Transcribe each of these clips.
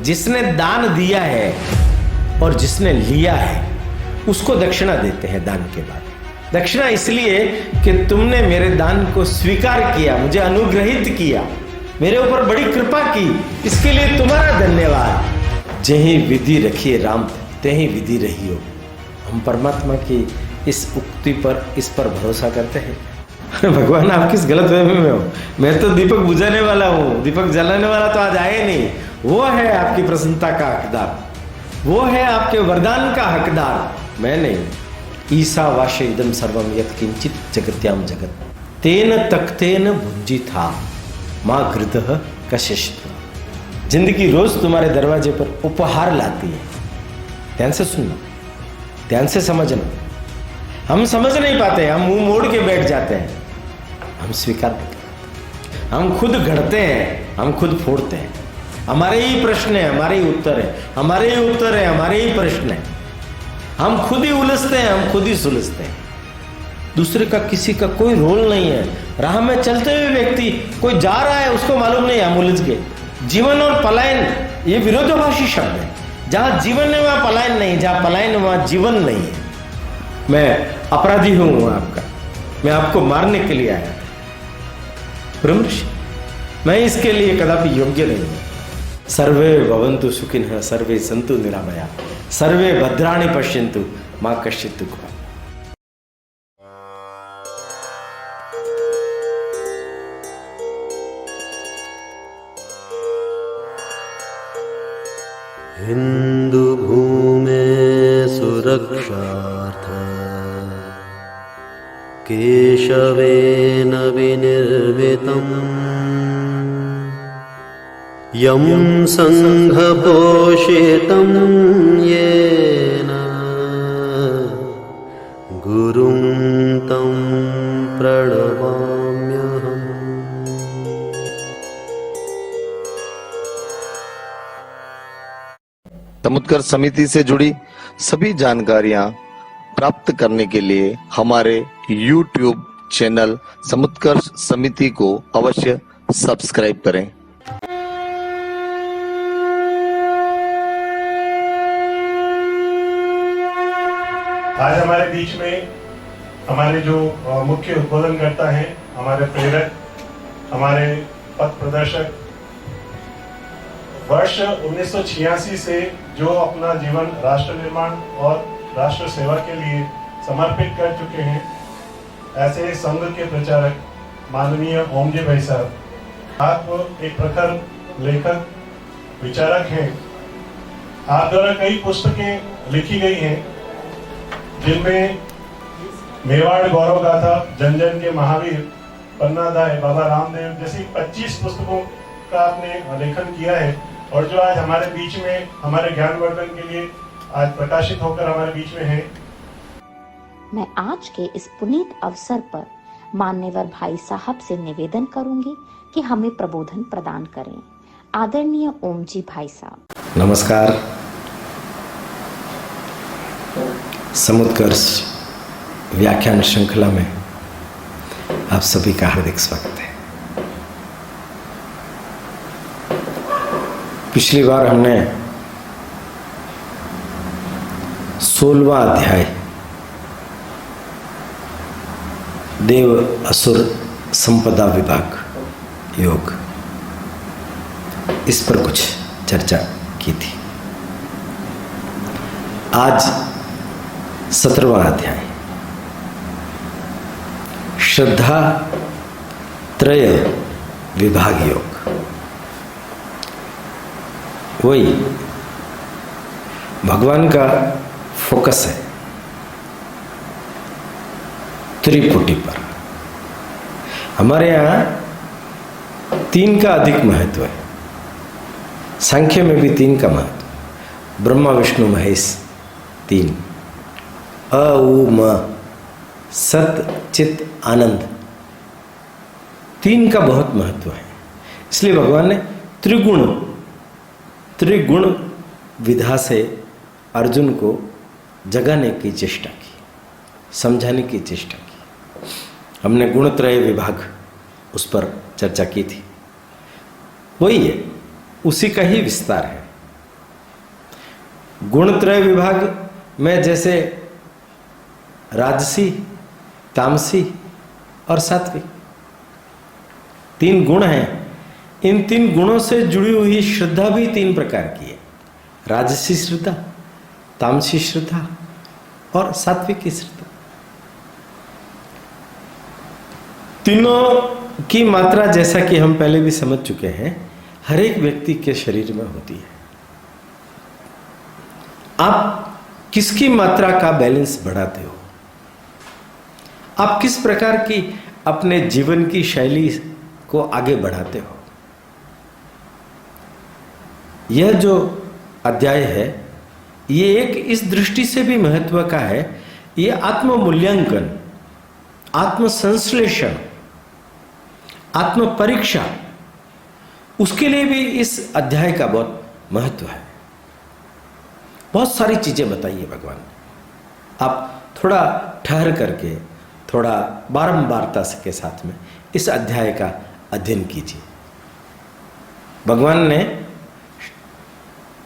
जिसने दान दिया है और जिसने लिया है उसको दक्षिणा देते हैं दान के बाद। दक्षिणा इसलिए कि तुमने मेरे दान को स्वीकार किया, मुझे अनुग्रहित किया, मेरे ऊपर बड़ी कृपा की, इसके लिए तुम्हारा धन्यवाद। जही विधि रखिए राम तही विधि रही हो। हम परमात्मा की इस उक्ति पर, इस पर भरोसा करते हैं। भगवान आप किस गलत फहमी में हो? मैं तो दीपक बुझाने वाला हूँ, दीपक जलाने वाला तो आज आए नहीं। वो है आपकी प्रसन्नता का हकदार, वो है आपके वरदान का हकदार, मैं नहीं। ईसा वाशे इदम सर्वम यत् किंचित जगत्याम जगत तेन तख्तेन भुंजी था माँ गृदह कशिष्ट। जिंदगी रोज तुम्हारे दरवाजे पर उपहार लाती है। ध्यान से सुनना, ध्यान से समझना। हम समझ नहीं पाते, हम मुंह मोड़ के बैठ जाते हैं, हम स्वीकार नहीं करते। हम खुद घड़ते हैं, हम खुद फोड़ते हैं। हमारे ही प्रश्न है, हमारे ही उत्तर है, हमारे ही उत्तर है, हमारे ही प्रश्न है। हम खुद ही उलझते हैं, हम खुद ही सुलझते हैं। दूसरे का, किसी का कोई रोल नहीं है। राह में चलते हुए व्यक्ति कोई जा रहा है, उसको मालूम नहीं, हम उलझ गए। जीवन और पलायन ये विरोधाभासी शब्द है। जहां जीवन है वहां पलायन नहीं, जहां पलायन है वहां जीवन नहीं है। मैं अपराधी हूं आपका, मैं आपको मारने के लिए आया था ब्रह्म ऋषि, मैं इसके लिए कदापि योग्य नहीं हूं। सर्वे भवन्तु सुखिनः सर्वे सन्तु निरामया सर्वे भद्राणि पश्यन्तु मां कश्चित् दुःखभाग्। हिंदू भूमे सुरक्षार्थ केशवेन विनिर्मितम् यं संघपोषितं येन गुरुं तं प्रणमाम्यहम्। समुत्कर्ष समिति से जुड़ी सभी जानकारियां प्राप्त करने के लिए हमारे YouTube चैनल समुत्कर्ष समिति को अवश्य सब्सक्राइब करें। आज हमारे बीच में हमारे जो मुख्य उद्बोधनकर्ता हैं, हमारे प्रेरक, हमारे पथ प्रदर्शक, वर्ष 1986 से जो अपना जीवन राष्ट्र निर्माण और राष्ट्र सेवा के लिए समर्पित कर चुके हैं, ऐसे संघ के प्रचारक माननीय ओमजी भाई साहब, आप एक प्रखर लेखक विचारक हैं। आप द्वारा कई पुस्तकें लिखी गई हैं, जिनमें मेवाड़ गौरव गाथा, जन जन के महावीर, पन्नादाय, बाबा रामदेव जैसी 25 पुस्तकों का आपने लेखन किया है, और जो आज हमारे बीच में हमारे ज्ञानवर्धन के लिए आज प्रकाशित होकर हमारे बीच में है। मैं आज के इस पुनीत अवसर पर मान्यवर भाई साहब से निवेदन करूंगी कि हमें प्रबोधन प्रदान करें। आदरणीय ओमजी भाई साहब। नमस्कार। समुत्कर्ष व्याख्यान श्रृंखला में आप सभी का हार्दिक स्वागत है। पिछली बार हमने 16वां अध्याय देव असुर संपदा विभाग योग, इस पर कुछ चर्चा की थी। आज 17वां अध्याय श्रद्धा त्रय विभाग योग, वही भगवान का फोकस है त्रिपुटी पर। हमारे यहाँ 3 का अधिक महत्व है। सांख्य में भी 3 का महत्व, ब्रह्मा विष्णु महेश 3, अ उ म सत चित आनंद, 3 का बहुत महत्व है। इसलिए भगवान ने त्रिगुण विधा से अर्जुन को जगाने की चेष्टा की, समझाने की चेष्टा की। हमने गुणत्रय विभाग उस पर चर्चा की थी। वही है, उसी का ही विस्तार है। गुणत्रय विभाग में जैसे राजसी, तामसी और सात्विक 3 गुण हैं। इन 3 गुणों से जुड़ी हुई श्रद्धा भी 3 प्रकार की है। राजसी श्रद्धा, तामसी श्रद्धा और सात्विक की श्रद्धा। तीनों की मात्रा, जैसा कि हम पहले भी समझ चुके हैं, हर एक व्यक्ति के शरीर में होती है। आप किसकी मात्रा का बैलेंस बढ़ाते हो? आप किस प्रकार की अपने जीवन की शैली को आगे बढ़ाते हो? यह जो अध्याय है, ये एक इस दृष्टि से भी महत्व का है। ये आत्म मूल्यांकन, आत्म संश्लेषण, आत्म परीक्षा, उसके लिए भी इस अध्याय का बहुत महत्व है। बहुत सारी चीजें बताई है भगवान ने। आप थोड़ा ठहर करके, थोड़ा बारंबारता के साथ में इस अध्याय का अध्ययन कीजिए। भगवान ने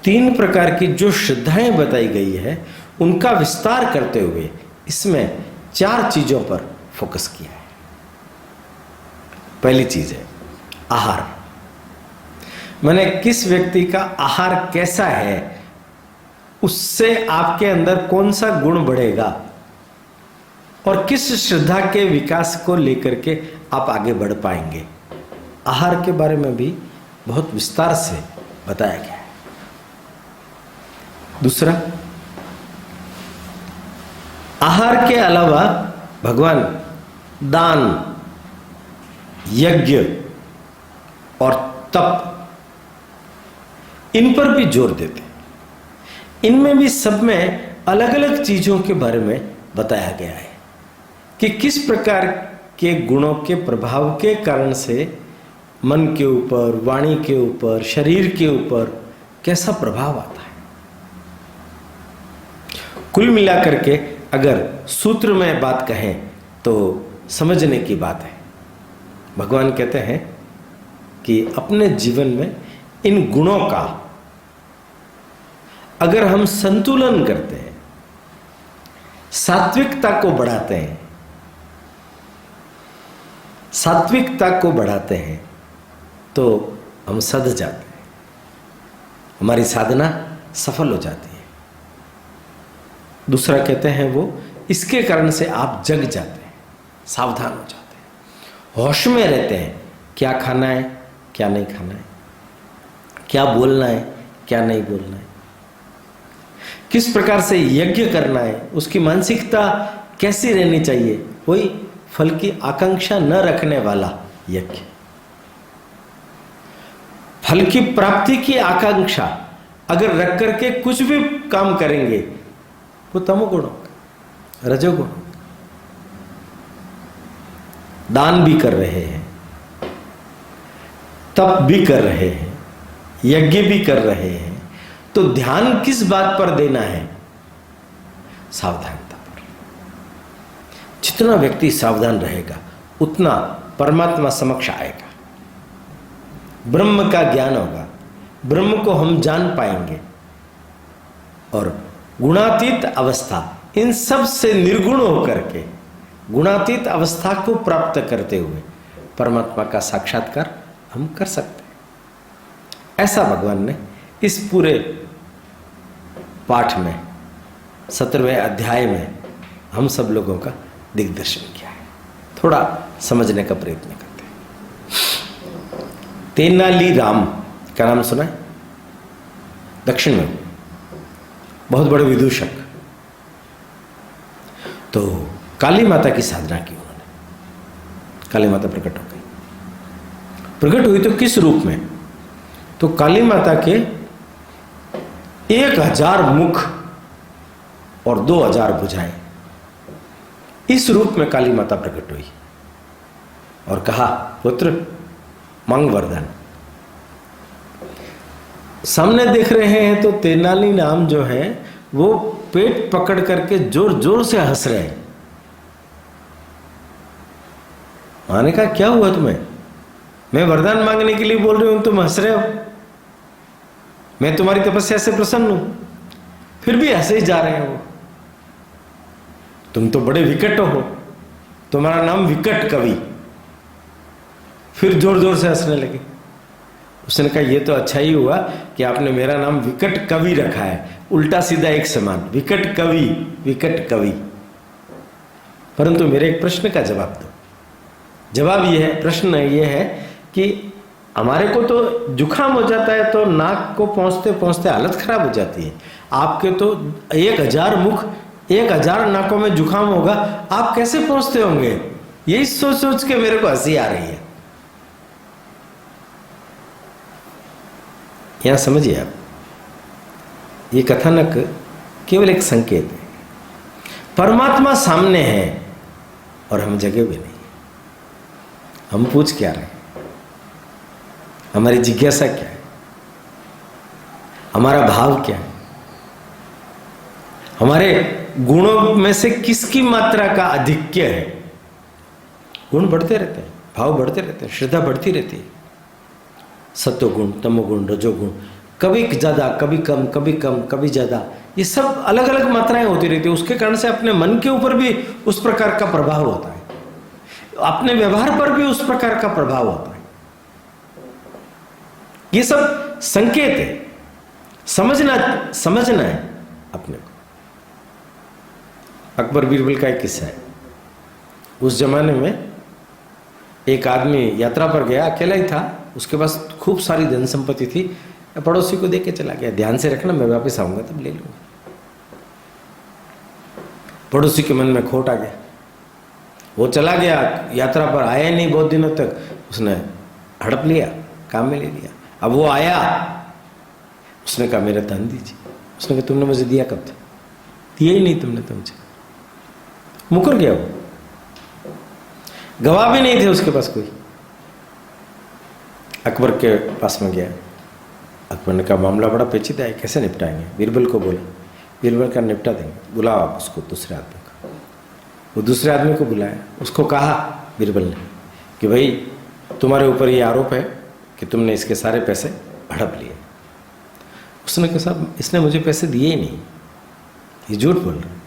3 प्रकार की जो श्रद्धाएं बताई गई है, उनका विस्तार करते हुए इसमें 4 चीजों पर फोकस किया है। पहली चीज है आहार। मैंने किस व्यक्ति का आहार कैसा है, उससे आपके अंदर कौन सा गुण बढ़ेगा और किस श्रद्धा के विकास को लेकर के आप आगे बढ़ पाएंगे, आहार के बारे में भी बहुत विस्तार से बताया गया है। दूसरा, आहार के अलावा भगवान दान, यज्ञ और तप, इन पर भी जोर देते हैं। इनमें भी सब में अलग अलग चीजों के बारे में बताया गया है कि किस प्रकार के गुणों के प्रभाव के कारण से मन के ऊपर, वाणी के ऊपर, शरीर के ऊपर कैसा प्रभाव आता है। कुल मिलाकर के अगर सूत्र में बात कहें तो समझने की बात है। भगवान कहते हैं कि अपने जीवन में इन गुणों का अगर हम संतुलन करते हैं, सात्विकता को बढ़ाते हैं, सात्विकता को बढ़ाते हैं, तो हम सध जाते हैं, हमारी साधना सफल हो जाती है। दूसरा कहते हैं वो, इसके कारण से आप जग जाते हैं, सावधान हो जाते हैं, होश में रहते हैं, क्या खाना है, क्या नहीं खाना है, क्या बोलना है, क्या नहीं बोलना है, किस प्रकार से यज्ञ करना है, उसकी मानसिकता कैसी रहनी चाहिए, कोई फल की आकांक्षा न रखने वाला यज्ञ। फल की प्राप्ति की आकांक्षा अगर रख करके कुछ भी काम करेंगे, वो तमोगुण होगा, रजोगुण होगा। दान भी कर रहे हैं, तप भी कर रहे हैं, यज्ञ भी कर रहे हैं, तो ध्यान किस बात पर देना है? सावधानता पर। जितना व्यक्ति सावधान रहेगा उतना परमात्मा समक्ष आएगा, ब्रह्म का ज्ञान होगा, ब्रह्म को हम जान पाएंगे और गुणातीत अवस्था, इन सब से निर्गुण होकर के गुणातीत अवस्था को प्राप्त करते हुए परमात्मा का साक्षात्कार हम कर सकते हैं। ऐसा भगवान ने इस पूरे पाठ में 17वें अध्याय में हम सब लोगों का दिग्दर्शन किया है। थोड़ा समझने का प्रयत्न करते हैं। तेनाली राम का नाम सुना है? दक्षिण में बहुत बड़े विदूषक। तो काली माता की साधना की उन्होंने। काली माता प्रकट हो गई। प्रकट हुई तो किस रूप में? तो काली माता के 1000 मुख और 2000 भुजाएं, इस रूप में काली माता प्रकट हुई और कहा, पुत्र मांग वरदान। सामने देख रहे हैं तो तेनाली नाम जो है वो पेट पकड़ करके जोर जोर से हंस रहे हैं। मां ने कहा, क्या हुआ तुम्हें? मैं वरदान मांगने के लिए बोल रही हूं, तुम हंस रहे हो। मैं तुम्हारी तपस्या से प्रसन्न हूं। फिर भी ऐसे ही जा रहे हो। तुम तो बड़े विकट हो, तुम्हारा नाम विकट कवि। फिर जोर जोर से हंसने लगे। उसने कहा ये तो अच्छा ही हुआ कि आपने मेरा नाम विकट कवि रखा है, उल्टा सीधा एक समान, विकट कवि विकट कवि। परंतु मेरे एक प्रश्न का जवाब दो। जवाब ये है, प्रश्न ये है कि हमारे को तो जुकाम हो जाता है तो नाक को पहुंचते पहुंचते हालत खराब हो जाती है। आपके तो 1000 मुख 1000 नाकों में जुकाम होगा, आप कैसे पहुंचते होंगे? यही सोच सोच के मेरे को हंसी आ रही है। यहां समझिए आप, ये कथानक केवल एक संकेत है। परमात्मा सामने है और हम जगह भी नहीं। हम पूछ क्या रहे हैं? हमारी जिज्ञासा क्या है? हमारा भाव क्या है? हमारे गुणों में से किसकी मात्रा का आधिक्य है? गुण बढ़ते रहते हैं, भाव बढ़ते रहते हैं, श्रद्धा बढ़ती रहती है। सत्वगुण, तमोगुण, रजोगुण, कभी ज्यादा कभी कम, कभी कम कभी ज्यादा, ये सब अलग अलग मात्राएं होती रहती है। उसके कारण से अपने मन के ऊपर भी उस प्रकार का प्रभाव होता है, अपने व्यवहार पर भी उस प्रकार का प्रभाव होता है। ये सब संकेत है, समझना है अपने को। अकबर बीरबल का एक किस्सा है। उस जमाने में एक आदमी यात्रा पर गया, अकेला ही था, उसके पास खूब सारी धन संपत्ति थी। पड़ोसी को देके चला गया, ध्यान से रखना मैं वापस आऊंगा तब ले लूंगा। पड़ोसी के मन में खोट आ गया, वो चला गया, यात्रा पर आया नहीं बहुत दिनों तक। उसने हड़प लिया, काम में ले लिया। अब वो आया, उसने कहा मेरा धन दीजिए। उसने कहा तुमने मुझे दिया कब था? दिया ही नहीं तुमने तो मुझे। मुकर गया वो, गवाह भी नहीं थे उसके पास कोई। अकबर के पास में गया। अकबर ने कहा मामला बड़ा पेचीदा है, कैसे निपटाएंगे? बीरबल को बोला। बीरबल का निपटा देंगे, बुलाओ आप उसको, दूसरे आदमी को। वो दूसरे आदमी को बुलाया। उसको कहा बीरबल ने कि भाई तुम्हारे ऊपर ये आरोप है कि तुमने इसके सारे पैसे हड़प लिए। उसने कहा साहब इसने मुझे पैसे दिए ही नहीं, ये झूठ बोल रहा है।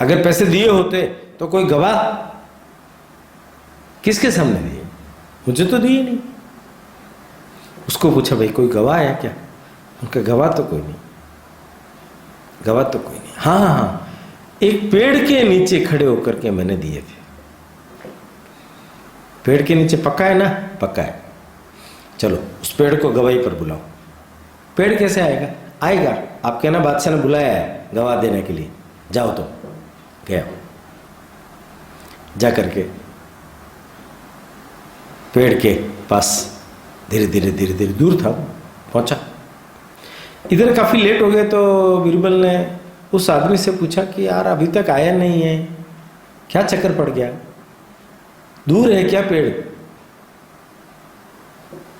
अगर पैसे दिए होते तो कोई गवाह किसके सामने दिए? मुझे तो दिए नहीं। उसको पूछा भाई कोई गवाह है क्या? उनका गवाह तो कोई नहीं, गवाह तो कोई नहीं। हाँ हाँ हाँ, एक पेड़ के नीचे खड़े होकर के मैंने दिए थे। पेड़ के नीचे पक्का है ना? पक्का है। चलो उस पेड़ को गवाही पर बुलाओ। पेड़ कैसे आएगा? आएगा, आप कहना बादशाह ने बुलाया है गवाह देने के लिए, जाओ। तो गया, जा करके पेड़ के पास धीरे धीरे दूर था पहुंचा। इधर काफी लेट हो गया तो बीरबल ने उस आदमी से पूछा कि यार अभी तक आया नहीं है, क्या चक्कर पड़ गया? दूर है क्या पेड़?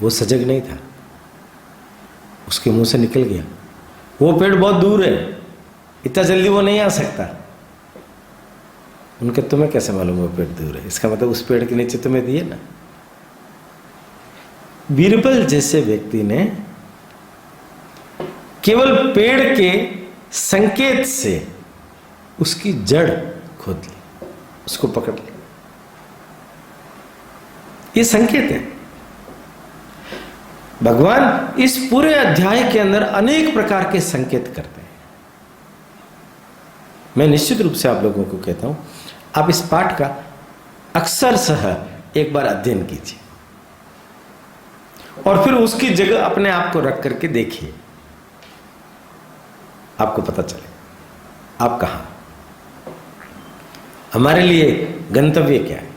वो सजग नहीं था, उसके मुंह से निकल गया वो पेड़ बहुत दूर है, इतना जल्दी वो नहीं आ सकता। उनके तुम्हें कैसे मालूम वो पेड़ दूर है? इसका मतलब उस पेड़ के नीचे तुम्हें दिए ना। बीरबल जैसे व्यक्ति ने केवल पेड़ के संकेत से उसकी जड़ खोद ली, उसको पकड़ ली। ये संकेत है। भगवान इस पूरे अध्याय के अंदर अनेक प्रकार के संकेत करते हैं। मैं निश्चित रूप से आप लोगों को कहता हूं, आप इस पाठ का अक्सर सह एक बार अध्ययन कीजिए और फिर उसकी जगह अपने आप को रख करके देखिए, आपको पता चले आप कहां। हमारे लिए गंतव्य क्या है,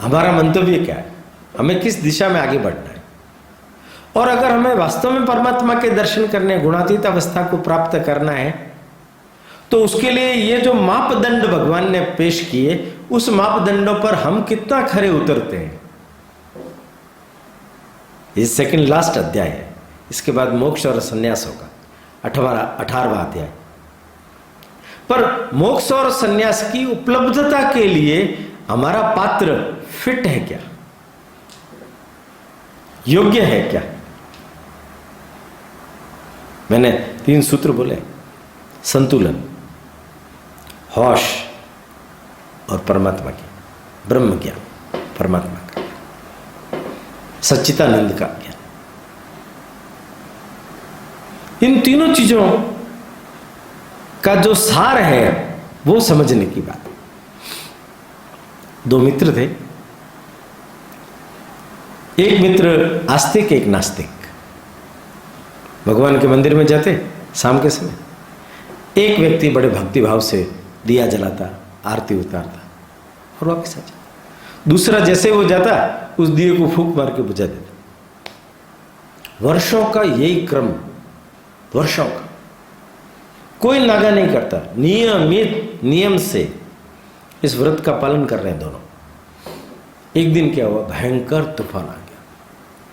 हमारा मंतव्य क्या है, हमें किस दिशा में आगे बढ़ना है। और अगर हमें वास्तव में परमात्मा के दर्शन करने, गुणातीत अवस्था को प्राप्त करना है, तो उसके लिए ये जो मापदंड भगवान ने पेश किए, उस मापदंडों पर हम कितना खरे उतरते हैं। ये सेकंड लास्ट अध्याय है, इसके बाद मोक्ष और संन्यास होगा, 18वां अध्याय। पर मोक्ष और संन्यास की उपलब्धता के लिए हमारा पात्र फिट है क्या, योग्य है क्या? मैंने 3 सूत्र बोले, संतुलन, होश और परमात्मा की, ब्रह्म ज्ञान, परमात्मा का, सच्चिदानंद का ज्ञान। इन तीनों चीजों का जो सार है वो समझने की बात है। दो मित्र थे, एक मित्र आस्तिक, एक नास्तिक। भगवान के मंदिर में जाते शाम के समय। एक व्यक्ति बड़े भक्तिभाव से दिया जलाता, आरती उतारता और वापस आ जाता। दूसरा जैसे वो जाता उस दिए को फूंक मार के बुझा देता। वर्षों का यही क्रम, वर्षों का, कोई नागा नहीं करता, नियमित नियम से इस व्रत का पालन कर रहे हैं दोनों। एक दिन क्या हुआ, भयंकर तूफान आ गया,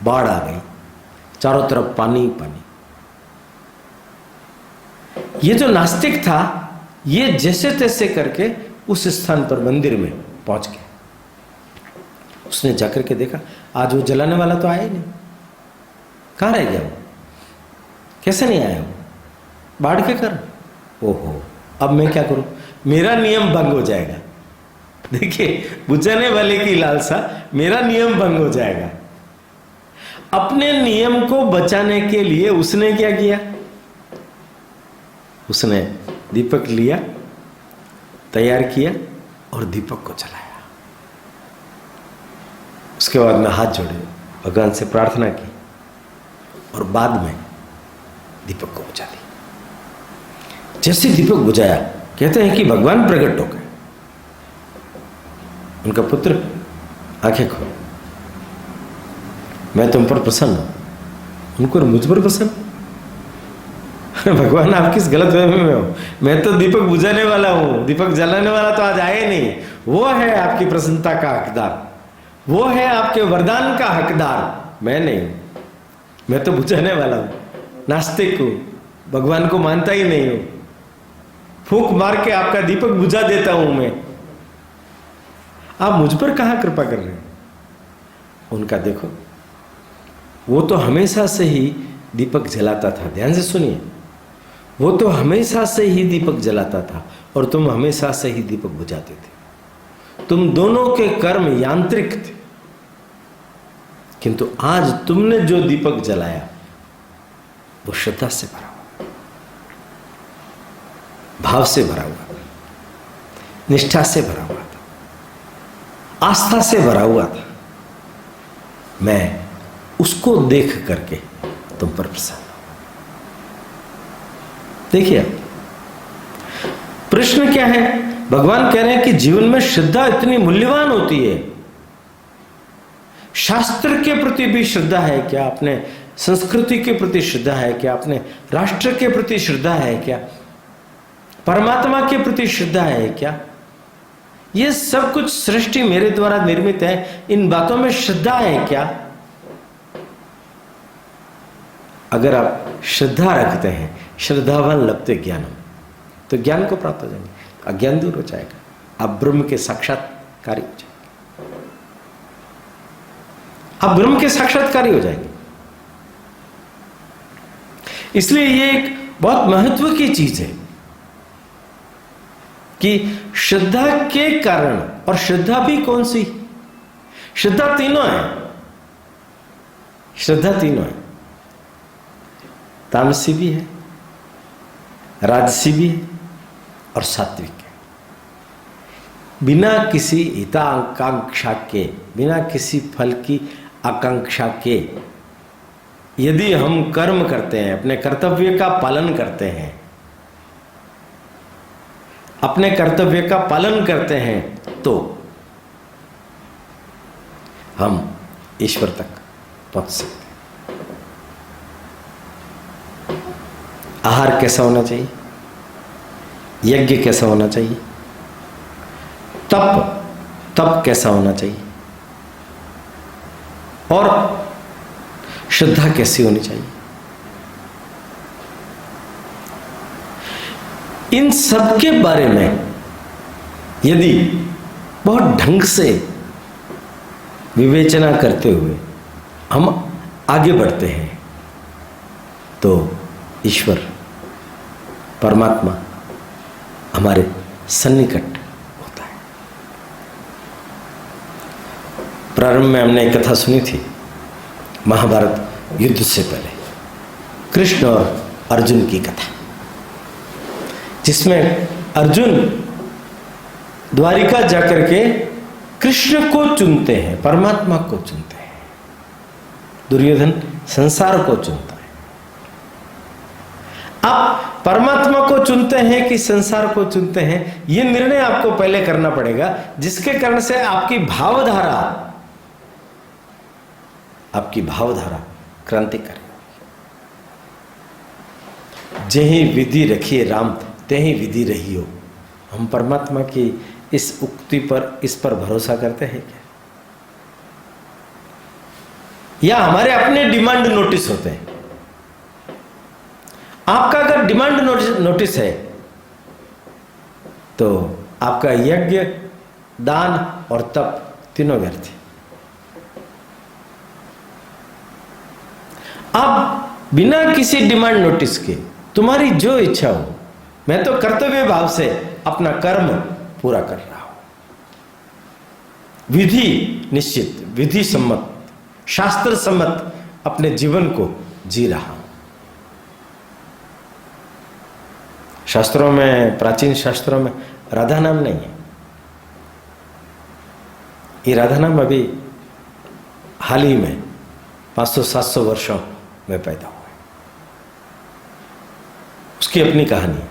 बाढ़ आ गई, चारों तरफ पानी पानी। ये जो नास्तिक था ये जैसे तैसे करके उस स्थान पर मंदिर में पहुंच गया। उसने जाकर के देखा, आज वो जलाने वाला तो आया ही नहीं, कहां रह गया वो, कैसे नहीं आया वो, बाढ़ के कारण। ओहो, अब मैं क्या करूं, मेरा नियम भंग हो जाएगा। देखिए, बुझाने वाले की लालसा, मेरा नियम भंग हो जाएगा। अपने नियम को बचाने के लिए उसने क्या किया, उसने दीपक लिया, तैयार किया और दीपक को जलाया। उसके बाद में हाथ जोड़े, भगवान से प्रार्थना की और बाद में दीपक को बुझा दी। जैसे दीपक बुझाया, कहते हैं कि भगवान प्रकट हो गए। उनका पुत्र, आंखें खोलो, मैं तुम पर प्रसन्न हूं। उनको मुझ पर प्रसन्न? भगवान आप किस गलत फहमी में हो, मैं तो दीपक बुझाने वाला हूं, दीपक जलाने वाला तो आज आए नहीं। वो है आपकी प्रसन्नता का हकदार, वो है आपके वरदान का हकदार, मैं नहीं। मैं तो बुझाने वाला हूं, नास्तिक हूं, भगवान को मानता ही नहीं हूं, फूंक मार के आपका दीपक बुझा देता हूं मैं। आप मुझ पर कहां कृपा कर रहे हैं? उनका देखो, वो तो हमेशा से ही दीपक जलाता था। ध्यान से सुनिए, वो तो हमेशा से ही दीपक जलाता था और तुम हमेशा से ही दीपक बुझाते थे। तुम दोनों के कर्म यांत्रिक थे, किंतु आज तुमने जो दीपक जलाया वो श्रद्धा से भरा हुआ, भाव से भरा हुआ था, निष्ठा से भरा हुआ था, आस्था से भरा हुआ था। मैं उसको देख करके तुम पर प्रसन्न। देखिए, प्रश्न क्या है, भगवान कह रहे हैं कि जीवन में श्रद्धा इतनी मूल्यवान होती है। शास्त्र के प्रति भी श्रद्धा है क्या, अपने संस्कृति के प्रति श्रद्धा है क्या, अपने राष्ट्र के प्रति श्रद्धा है क्या, परमात्मा के प्रति श्रद्धा है क्या? ये सब कुछ सृष्टि मेरे द्वारा निर्मित है, इन बातों में श्रद्धा है क्या? अगर आप श्रद्धा रखते हैं, श्रद्धावान लभते ज्ञानम, तो ज्ञान को प्राप्त हो जाएंगे, अज्ञान दूर हो जाएगा, आप ब्रह्म के साक्षात्कारी हो जाएंगे, आप ब्रह्म के साक्षात्कारी हो जाएंगे। इसलिए ये एक बहुत महत्व की चीज है कि श्रद्धा के कारण, और श्रद्धा भी कौन सी, श्रद्धा तीनों है, श्रद्धा तीनों है, तामसी भी है, राजसी भी है और सात्विक है। बिना किसी हिताकांक्षा के, बिना किसी फल की आकांक्षा के यदि हम कर्म करते हैं, अपने कर्तव्य का पालन करते हैं, अपने कर्तव्य का पालन करते हैं, तो हम ईश्वर तक पहुंच सकते हैं। आहार कैसा होना चाहिए, यज्ञ कैसा होना चाहिए, तप कैसा होना चाहिए, और श्रद्धा कैसी होनी चाहिए, इन सब के बारे में यदि बहुत ढंग से विवेचना करते हुए हम आगे बढ़ते हैं तो ईश्वर परमात्मा हमारे सन्निकट होता है। प्रारंभ में हमने एक कथा सुनी थी, महाभारत युद्ध से पहले कृष्ण और अर्जुन की कथा, जिसमें अर्जुन द्वारिका जाकर के कृष्ण को चुनते हैं, परमात्मा को चुनते हैं। दुर्योधन संसार को चुनता है। आप परमात्मा को चुनते हैं कि संसार को चुनते हैं, यह निर्णय आपको पहले करना पड़ेगा, जिसके कारण से आपकी भावधारा क्रांति करेगी। जेहि विधि रखिए राम तेहि विधि रही हो। हम परमात्मा की इस उक्ति पर, इस पर भरोसा करते हैं क्या? या हमारे अपने डिमांड नोटिस होते हैं? आपका अगर डिमांड नोटिस है तो आपका यज्ञ, दान और तप तीनों व्यर्थ है। आप बिना किसी डिमांड नोटिस के, तुम्हारी जो इच्छा हो, मैं तो कर्तव्य भाव से अपना कर्म पूरा कर रहा हूं, विधि निश्चित, विधि सम्मत, शास्त्र सम्मत अपने जीवन को जी रहा हूं। शास्त्रों में, प्राचीन शास्त्रों में राधा नाम नहीं है। ये राधा नाम अभी हाल ही में 500-700 वर्षों में पैदा हुआ है। उसकी अपनी कहानी है।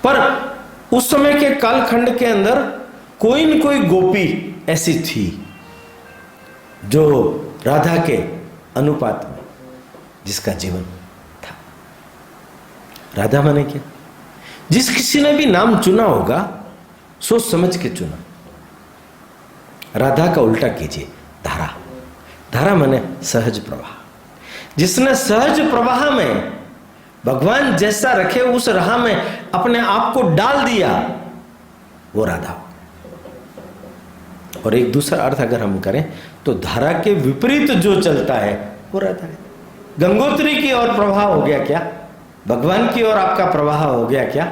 पर उस समय के कालखंड के अंदर कोई न कोई गोपी ऐसी थी जो राधा के अनुपात में जिसका जीवन था। राधा माने क्या? जिस किसी ने भी नाम चुना होगा सोच समझ के चुना। राधा का उल्टा कीजिए, धारा। धारा माने सहज प्रवाह। जिसने सहज प्रवाह में भगवान जैसा रखे उस राह में अपने आप को डाल दिया, वो राधा। और एक दूसरा अर्थ अगर हम करें तो धारा के विपरीत जो चलता है वो राधा है। गंगोत्री की ओर प्रवाह हो गया क्या? भगवान की ओर आपका प्रवाह हो गया क्या?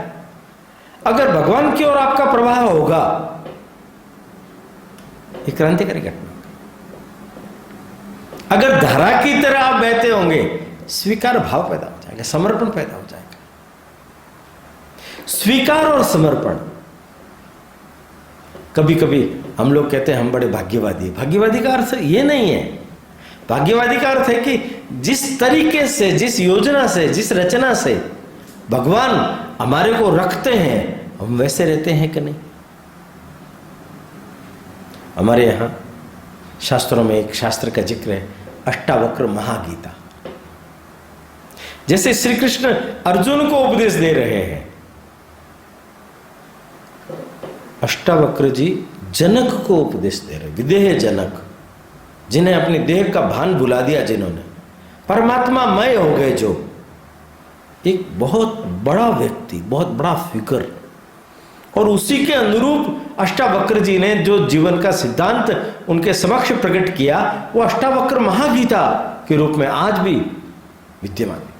अगर भगवान की ओर आपका प्रवाह होगा, ये क्रांतिकारी घटना। अगर धारा की तरह आप बहते होंगे, स्वीकार भाव पैदा हो जाएगा, समर्पण पैदा हो जाएगा। स्वीकार और समर्पण। कभी कभी हम लोग कहते हैं हम बड़े भाग्यवादी। भाग्यवादी का अर्थ ये नहीं है। भाग्यवादी का अर्थ है कि जिस तरीके से, जिस योजना से, जिस रचना से भगवान हमारे को रखते हैं, हम वैसे रहते हैं कि नहीं। हमारे यहां शास्त्रों में एक शास्त्र का जिक्र है, अष्टावक्र महागीता। जैसे श्री कृष्ण अर्जुन को उपदेश दे रहे हैं, अष्टावक्र जी जनक को उपदेश दे रहे, विदेह जनक, जिन्हें अपनी देह का भान भुला दिया, जिन्होंने परमात्मा मय हो गए, जो एक बहुत बड़ा व्यक्ति, बहुत बड़ा फिगर। और उसी के अनुरूप अष्टावक्र जी ने जो जीवन का सिद्धांत उनके समक्ष प्रकट किया, वो अष्टावक्र महागीता के रूप में आज भी विद्यमान है।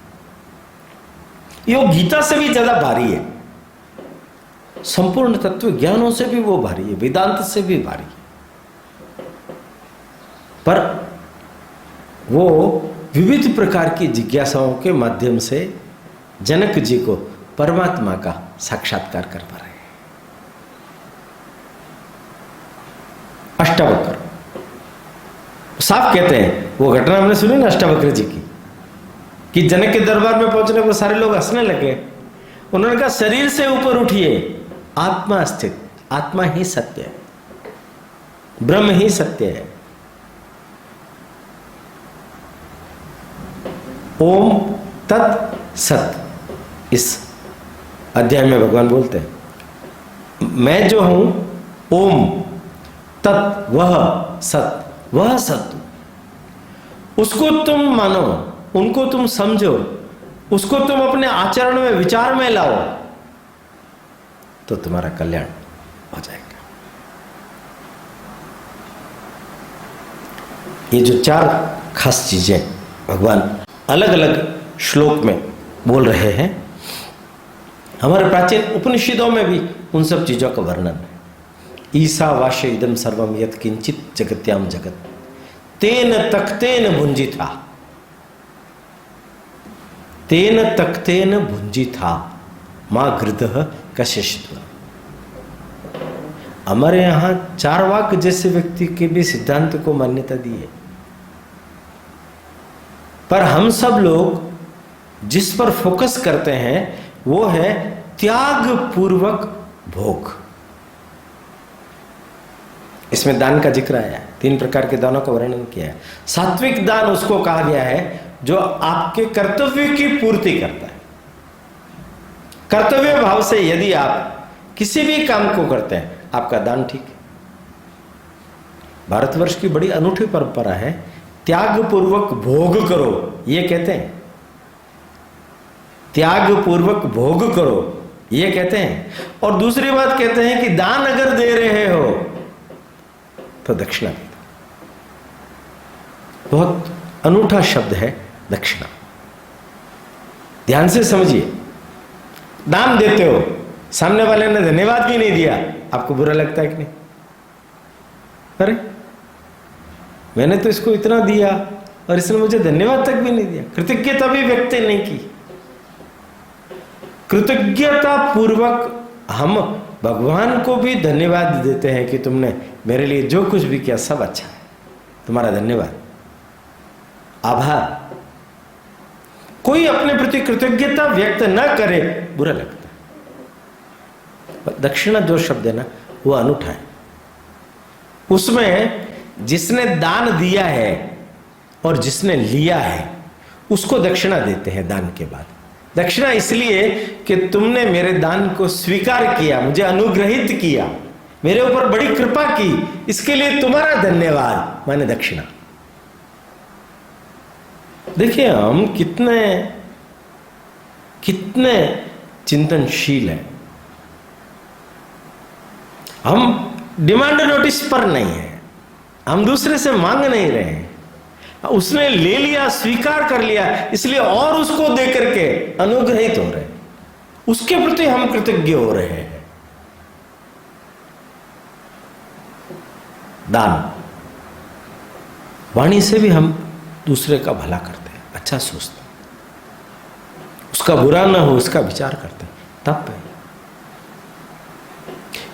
ये गीता से भी ज्यादा भारी है, संपूर्ण तत्व ज्ञानों से भी वो भारी है, वेदांत से भी भारी है। पर वो विविध प्रकार की जिज्ञासाओं के माध्यम से जनक जी को परमात्मा का साक्षात्कार कर पा रहे हैं। अष्टावक्र साफ कहते हैं, वो घटना हमने सुनी ना अष्टावक्र जी की, कि जनक के दरबार में पहुंचने पर सारे लोग हंसने लगे। उन्होंने कहा, शरीर से ऊपर उठिए, आत्मा स्थित, आत्मा ही सत्य है, ब्रह्म ही सत्य है। ओम तत् सत, इस अध्याय में भगवान बोलते हैं, मैं जो हूं ओम, तत् वह सत, वह सत्य, उसको तुम मानो, उनको तुम समझो, उसको तुम अपने आचरण में, विचार में लाओ, तो तुम्हारा कल्याण हो जाएगा। ये जो चार खास चीजें भगवान अलग अलग श्लोक में बोल रहे हैं, हमारे प्राचीन उपनिषदों में भी उन सब चीजों का वर्णन है। ईशावास्य इदम सर्वम यत् किंचित जगत्याम जगत तेन तख्तेन भुंजिथा, तेन तख्तेन भुंजिथा मां गृधः कशिष्ट। हमारे यहां चारवाक जैसे व्यक्ति के भी सिद्धांत को मान्यता दी है, पर हम सब लोग जिस पर फोकस करते हैं वो है त्याग पूर्वक भोग। इसमें दान का जिक्र आया है, 3 प्रकार के दानों का वर्णन किया है। सात्विक दान उसको कहा गया है जो आपके कर्तव्य की पूर्ति करता है। कर्तव्य भाव से यदि आप किसी भी काम को करते हैं, आपका दान ठीक है। भारतवर्ष की बड़ी अनूठी परंपरा है, त्याग पूर्वक भोग करो, ये कहते हैं। त्याग पूर्वक भोग करो, ये कहते हैं। और दूसरी बात कहते हैं कि दान अगर दे रहे हो तो दक्षिणा दे दो। बहुत अनूठा शब्द है दक्षिणा, ध्यान से समझिए। दान देते हो, सामने वाले ने धन्यवाद भी नहीं दिया, आपको बुरा लगता है कि नहीं? अरे मैंने तो इसको इतना दिया और इसने मुझे धन्यवाद तक भी नहीं दिया, कृतज्ञता भी व्यक्त नहीं की। कृतज्ञता पूर्वक हम भगवान को भी धन्यवाद देते हैं कि तुमने मेरे लिए जो कुछ भी किया सब अच्छा है, तुम्हारा धन्यवाद, आभार। कोई अपने प्रति कृतज्ञता व्यक्त न करे, बुरा लगता है। दक्षिणा जो शब्द है ना, वो अनूठा है। उसमें जिसने दान दिया है और जिसने लिया है उसको दक्षिणा देते हैं दान के बाद। दक्षिणा इसलिए कि तुमने मेरे दान को स्वीकार किया, मुझे अनुग्रहित किया, मेरे ऊपर बड़ी कृपा की, इसके लिए तुम्हारा धन्यवाद, माने दक्षिणा। देखिए हम कितने चिंतनशील हैं। हम डिमांड नोटिस पर नहीं है, हम दूसरे से मांग नहीं रहे हैं। उसने ले लिया, स्वीकार कर लिया, इसलिए और उसको दे करके अनुग्रहित हो रहे हैं, उसके प्रति हम कृतज्ञ हो रहे हैं। दान वाणी से भी हम दूसरे का भला करते हैं, अच्छा सोचते हैं, उसका बुरा ना हो इसका विचार करते हैं, तब है।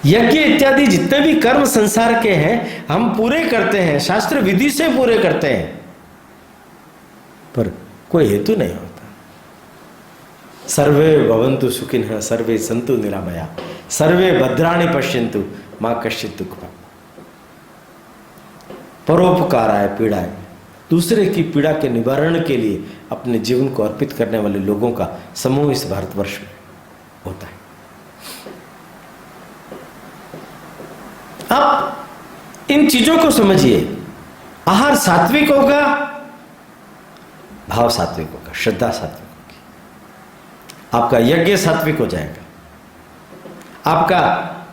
यज्ञ इत्यादि जितने भी कर्म संसार के हैं हम पूरे करते हैं, शास्त्र विधि से पूरे करते हैं, पर कोई हेतु नहीं होता। सर्वे भवन्तु सुखिनः, सर्वे सन्तु निरामया, सर्वे भद्राणि पश्यन्तु मां कश्चित् दुःखभाग्। परोपकाराय पीड़ाय, दूसरे की पीड़ा के निवारण के लिए अपने जीवन को अर्पित करने वाले लोगों का समूह इस भारतवर्ष में होता है। अब इन चीजों को समझिए। आहार सात्विक होगा, भाव सात्विक होगा, श्रद्धा सात्विक होगी, आपका यज्ञ सात्विक हो जाएगा, आपका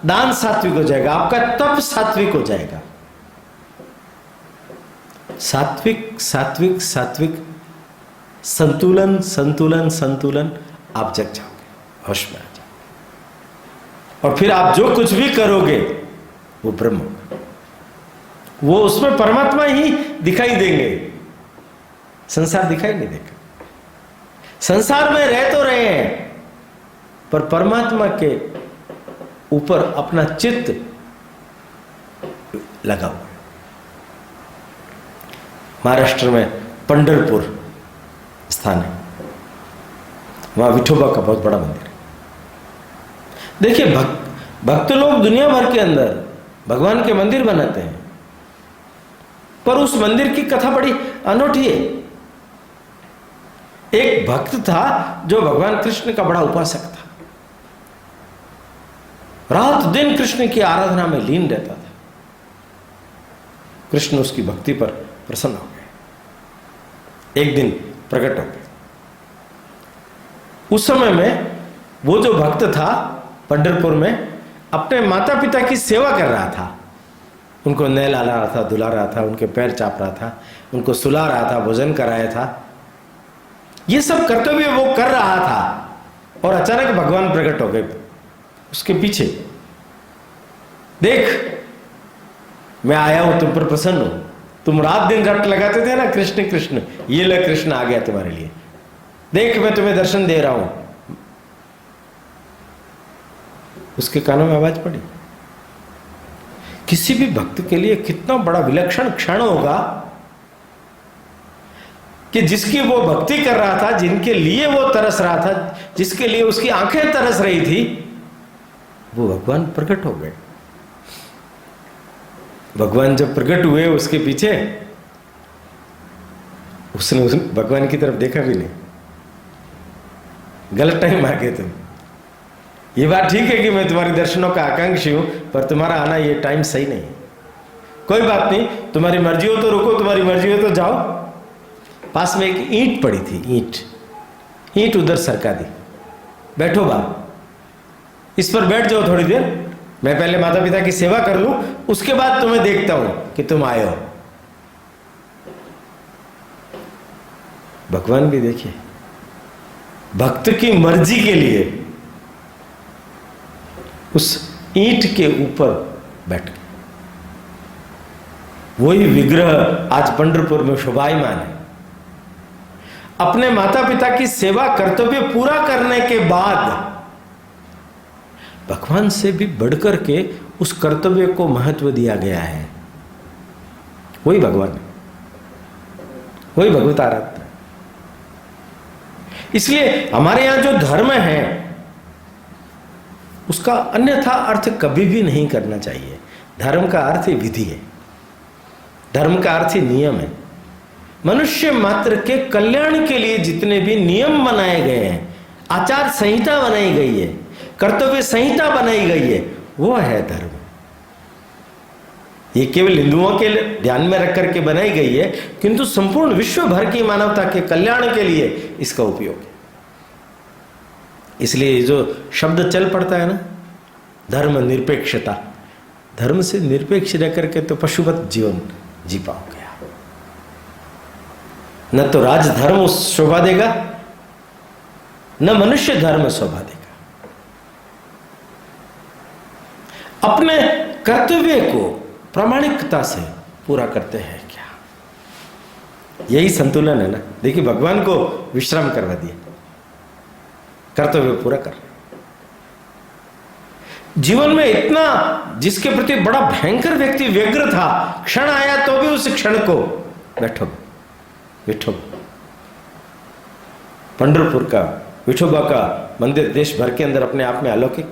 दान सात्विक हो जाएगा, आपका तप सात्विक हो जाएगा। सात्विक सात्विक सात्विक, संतुलन संतुलन संतुलन, आप जग जाओगे, होश में आ जाओगे। और फिर आप जो कुछ भी करोगे वो ब्रह्म होगा, वो उसमें परमात्मा ही दिखाई देंगे, संसार दिखाई नहीं देगा। संसार में रह तो रहे हैं पर परमात्मा के ऊपर अपना चित्त लगा हुआ। महाराष्ट्र में पंढरपुर स्थान है, वहां विठोबा का बहुत बड़ा मंदिर है। देखिए भक्त लोग दुनिया भर के अंदर भगवान के मंदिर बनाते हैं, पर उस मंदिर की कथा बड़ी अनोखी है। एक भक्त था जो भगवान कृष्ण का बड़ा उपासक था, रात दिन कृष्ण की आराधना में लीन रहता था। कृष्ण उसकी भक्ति पर प्रसन्न हो गए, एक दिन प्रकट हो गए। उस समय में वो जो भक्त था पंढरपुर में अपने माता पिता की सेवा कर रहा था, उनको नहला रहा था, धुला रहा था, उनके पैर चाप रहा था, उनको सुला रहा था, भोजन कराया था, ये सब कर्तव्य वो कर रहा था। और अचानक भगवान प्रकट हो गए उसके पीछे। देख, मैं आया हूं, तुम पर प्रसन्न हूं। तुम रात दिन रट लगाते थे ना कृष्ण कृष्ण, ये ले कृष्ण आ गया तुम्हारे लिए। देख, मैं तुम्हें दर्शन दे रहा हूं। उसके कानों में आवाज पड़ी। किसी भी भक्त के लिए कितना बड़ा विलक्षण क्षण होगा कि जिसकी वो भक्ति कर रहा था, जिनके लिए वो तरस रहा था, जिसके लिए उसकी आंखें तरस रही थी, वो भगवान प्रकट हो गए। भगवान जब प्रकट हुए उसके पीछे, उसने भगवान की तरफ देखा भी नहीं। गलत टाइम आ गए तुम। ये बात ठीक है कि मैं तुम्हारे दर्शनों का आकांक्षी हूं, पर तुम्हारा आना ये टाइम सही नहीं। कोई बात नहीं, तुम्हारी मर्जी हो तो रुको, तुम्हारी मर्जी हो तो जाओ। पास में एक ईंट पड़ी थी, ईंट उधर सरका दी। बैठो बा, इस पर बैठ जाओ थोड़ी देर, मैं पहले माता पिता की सेवा कर लूं, उसके बाद तुम्हें देखता हूं कि तुम आए हो। भगवान भी देखिए, भक्त की मर्जी के लिए उस ईंट के ऊपर बैठ गए। वही विग्रह आज पंढरपुर में शोभायमान है। अपने माता पिता की सेवा कर्तव्य पूरा करने के बाद भगवान से भी बढ़कर के उस कर्तव्य को महत्व दिया गया है। वही भगवान, वही भगवत आराधना। इसलिए हमारे यहां जो धर्म है उसका अन्यथा अर्थ कभी भी नहीं करना चाहिए। धर्म का अर्थ ही विधि है, धर्म का अर्थ ही नियम है। मनुष्य मात्र के कल्याण के लिए जितने भी नियम बनाए गए हैं, आचार संहिता बनाई गई है, कर्तव्य संहिता बनाई गई है, वो है धर्म। ये केवल हिंदुओं के ध्यान में रख करके बनाई गई है, किंतु संपूर्ण विश्व भर की मानवता के कल्याण के लिए इसका उपयोग है। इसलिए जो शब्द चल पड़ता है ना, धर्म निरपेक्षता, धर्म से निरपेक्ष रह करके तो पशुवत जीवन जी पाओगे। न तो राजधर्म शोभा देगा, न मनुष्य धर्म शोभा देगा। अपने कर्तव्य को प्रामाणिकता से पूरा करते हैं क्या? यही संतुलन है ना। देखिए, भगवान को विश्राम करवा दिया, कर्तव्य पूरा कर। जीवन में इतना जिसके प्रति बड़ा भयंकर व्यक्ति व्यग्र था, क्षण आया तो भी उस क्षण को बैठो विठोबा। पंढरपुर का विठोबा का मंदिर देश भर के अंदर अपने आप में अलौकिक,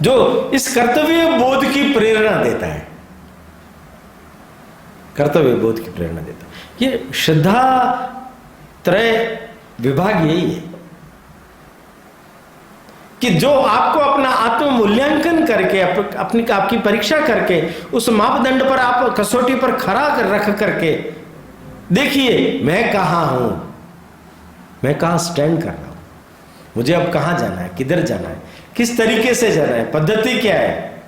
जो इस कर्तव्य बोध की प्रेरणा देता है, कर्तव्य बोध की प्रेरणा देता है। ये श्रद्धा त्रय विभाग यही है कि जो आपको अपना आत्म मूल्यांकन करके, अपनी आपकी परीक्षा करके, उस मापदंड पर आप कसौटी पर खड़ा कर रख करके देखिए, मैं कहां हूं, मैं कहां स्टैंड कर रहा हूं, मुझे अब कहां जाना है, किधर जाना है, किस तरीके से जाना है, पद्धति क्या है।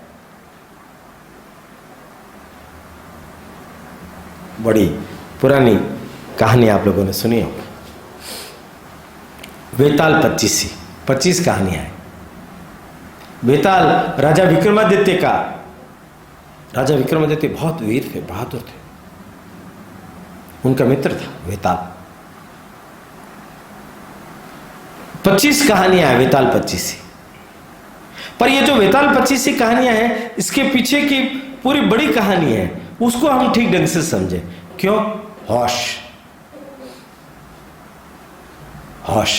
बड़ी पुरानी कहानी आप लोगों ने सुनी होगी, वेताल 25 कहानियां हैं। वेताल राजा विक्रमादित्य का, राजा विक्रमादित्य बहुत वीर थे, बहादुर थे, उनका मित्र था वेताल। 25 कहानियां हैं वेताल 25। पर ये जो वेताल 25 कहानियां हैं, इसके पीछे की पूरी बड़ी कहानी है, उसको हम ठीक ढंग से समझे। क्यों? होश, होश,